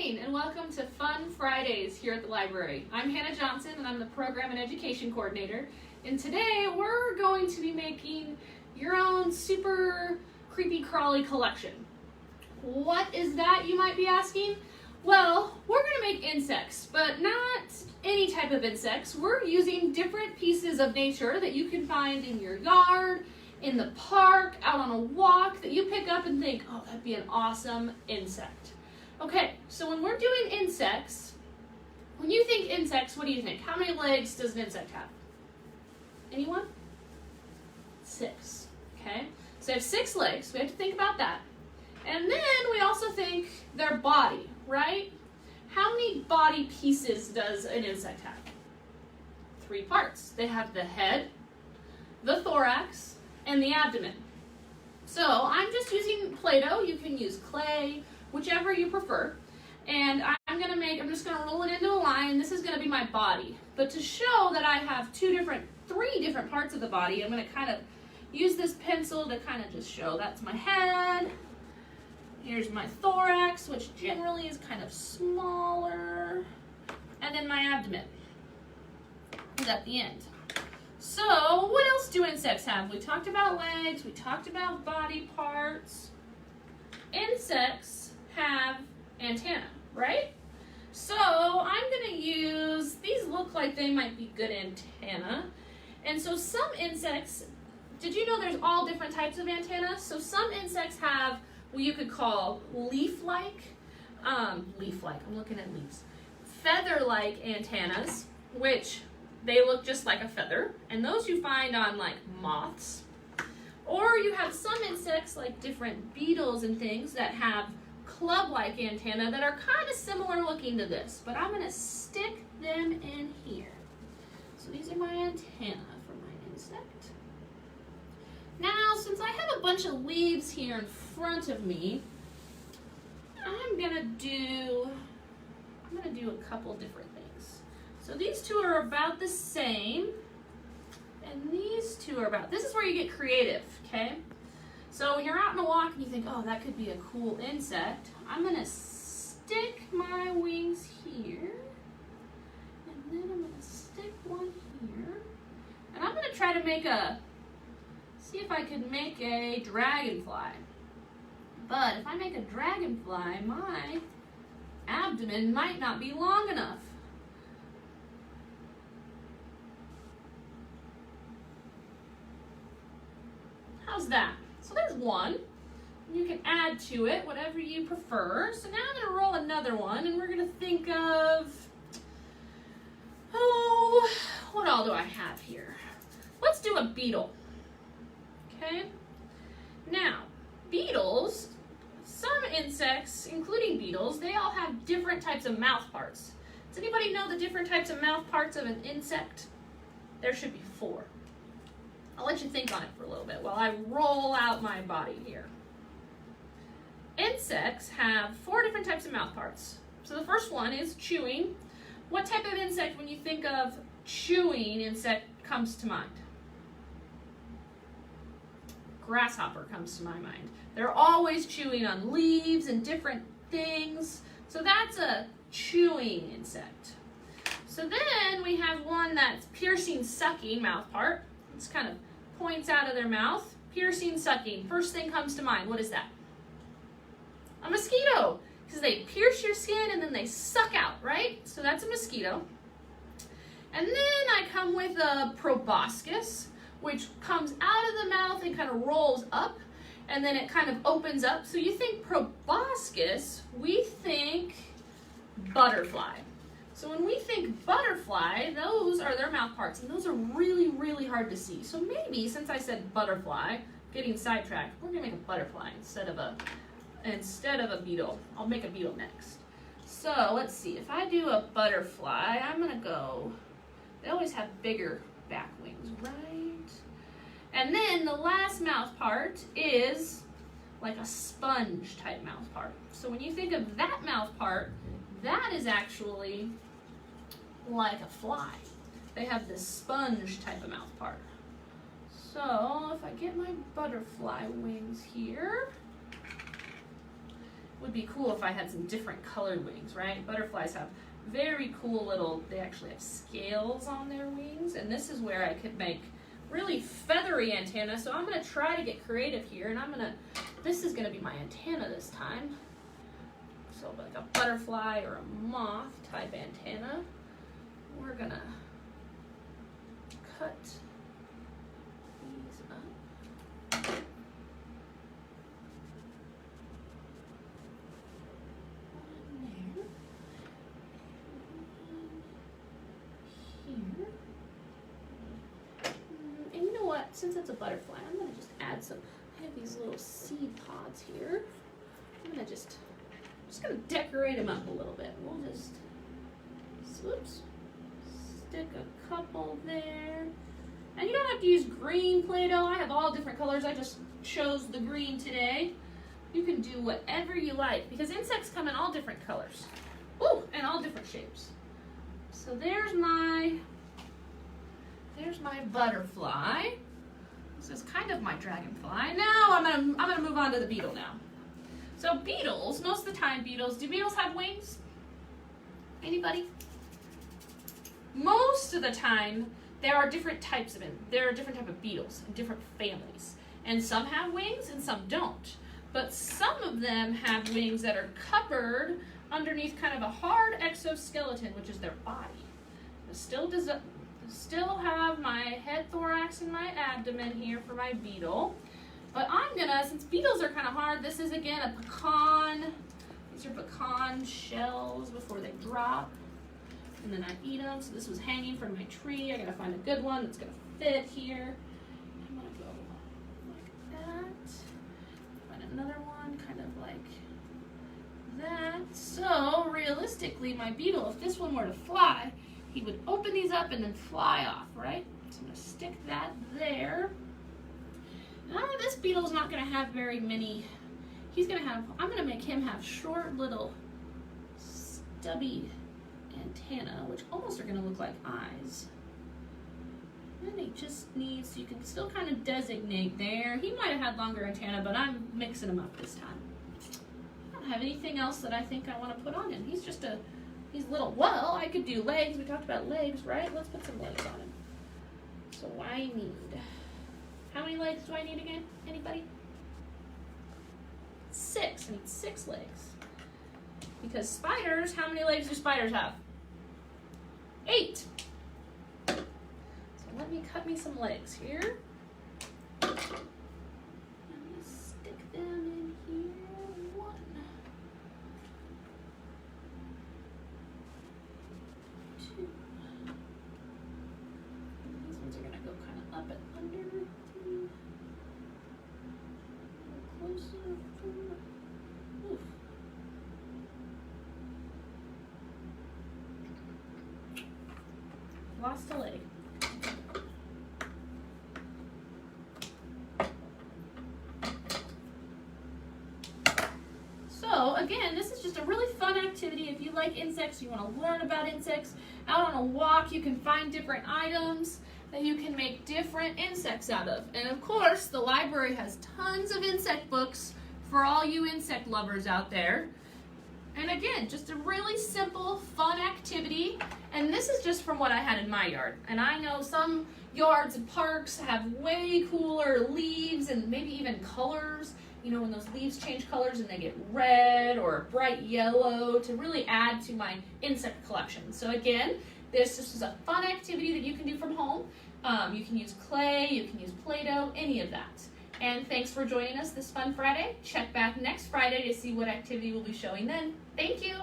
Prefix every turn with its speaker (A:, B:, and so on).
A: morning and welcome to Fun Fridays here at the library. I'm Hannah Johnson and I'm the Program and Education Coordinator. And today we're going to be making your own super creepy crawly collection. What is that, you might be asking? Well, we're going to make insects, but not any type of insects. We're using different pieces of nature that you can find in your yard, in the park, out on a walk, that you pick up and think, oh, that'd be an awesome insect. Okay, so when we're doing insects, when you think insects, what do you think? How many legs does an insect have? Anyone? 6, okay? So they have 6 legs, we have to think about that. And then we also think their body, right? How many body pieces does an insect have? 3 parts. They have the head, the thorax, and the abdomen. So I'm just using play-doh. You can use clay, whichever you prefer. And I'm just gonna roll it into a line. This is gonna be my body. But to show that I have 3 different parts of the body, I'm gonna kind of use this pencil to kind of just show that's my head. Here's my thorax, which generally is kind of smaller. And then my abdomen is at the end. So, what else do insects have? We talked about legs, we talked about body parts. Insects have antennae, right? So, I'm going to use, these look like they might be good antennae. And so some insects, did you know there's all different types of antennae? So some insects have what you could call leaf-like, I'm looking at leaves, feather-like antennas, which they look just like a feather, and those you find on like moths. Or you have some insects like different beetles and things that have club-like antennae that are kind of similar looking to this, but I'm going to stick them in here. So these are my antennae for my insect. Now, since I have a bunch of leaves here in front of me, I'm going to do a couple different things. So these 2 are about the same, and these 2 are about, this is where you get creative, okay? So when you're out on a walk and you think, oh, that could be a cool insect, I'm gonna stick my wings here, and then I'm gonna stick one here, and I'm gonna try to see if I could make a dragonfly. But if I make a dragonfly, my abdomen might not be long enough. How's that? So there's one. You can add to it whatever you prefer. So now I'm going to roll another one, and we're going to think of, oh, what all do I have here? Let's do a beetle. Okay? Now, beetles, some insects, including beetles, they all have different types of mouth parts. Does anybody know the different types of mouth parts of an insect? There should be 4. I'll let you think on it for a little bit while I roll out my body here. Insects have 4 different types of mouth parts. So the first one is chewing. What type of insect, when you think of chewing insect, comes to mind? Grasshopper comes to my mind. They're always chewing on leaves and different things. So that's a chewing insect. So then we have one that's piercing, sucking mouth part. It's kind of points out of their mouth. Piercing, sucking. First thing comes to mind. What is that? A mosquito. Because they pierce your skin and then they suck out, right? So that's a mosquito. And then I come with a proboscis, which comes out of the mouth and kind of rolls up, and then it kind of opens up. So you think proboscis, we think butterfly. So when we think butterfly, those are their mouth parts, and those are really, really hard to see. So maybe, since I said butterfly, getting sidetracked, we're gonna make a butterfly instead of a beetle. I'll make a beetle next. So let's see, if I do a butterfly, I'm gonna go, they always have bigger back wings, right? And then the last mouth part is like a sponge type mouth part. So when you think of that mouth part, that is actually like a fly. They have this sponge type of mouth part. So if I get my butterfly wings here, would be cool if I had some different colored wings, right? Butterflies have very cool little, they actually have scales on their wings, and this is where I could make really feathery antenna. So I'm gonna try to get creative here, and this is gonna be my antenna this time. So like a butterfly or a moth type antenna. We're gonna cut these up. Since it's a butterfly, I'm going to just add some, I have these little seed pods here. I'm going to just going to decorate them up a little bit. We'll just, oops, stick a couple there. And you don't have to use green Play-Doh. I have all different colors. I just chose the green today. You can do whatever you like because insects come in all different colors. Ooh, and all different shapes. So there's my butterfly. This is kind of my dragonfly. Now I'm gonna move on to the beetle now. So beetles, most of the time do beetles have wings? Anybody? Most of the time there are different types of beetles in different families. And some have wings and some don't. But some of them have wings that are covered underneath kind of a hard exoskeleton, which is their body. It still have my head, thorax, and my abdomen here for my beetle. But I'm gonna, since beetles are kind of hard, this is again a pecan. These are pecan shells before they drop. And then I eat them. So this was hanging from my tree. I gotta find a good one that's gonna fit here. I'm gonna go like that. Find another one kind of like that. So realistically, my beetle, if this one were to fly, he would open these up and then fly off, right? So I'm going to stick that there. Now this beetle's not going to have very many. I'm going to make him have short little stubby antenna, which almost are going to look like eyes. And he just needs, you can still kind of designate there. He might have had longer antenna, but I'm mixing him up this time. I don't have anything else that I think I want to put on him. He's little. Well, I could do legs. We talked about legs, right? Let's put some legs on him. So I need, how many legs do I need again? Anybody? 6. I need 6 legs. Because spiders, how many legs do spiders have? 8. So let me cut me some legs here. I'm gonna stick them in here. 1. These ones are going to go kind of up and under. 3. A little closer. 4. Oof. Lost a leg. So again, this is just a really fun activity. If you like insects, you want to learn about insects, out on a walk, you can find different items that you can make different insects out of. And of course, the library has tons of insect books for all you insect lovers out there. And again, just a really simple, fun activity. And this is just from what I had in my yard. And I know some yards and parks have way cooler leaves and maybe even colors. You know, when those leaves change colors and they get red or bright yellow to really add to my insect collection. So again, this just is a fun activity that you can do from home. You can use clay, you can use Play-Doh, any of that. And thanks for joining us this fun Friday. Check back next Friday to see what activity we'll be showing then. Thank you.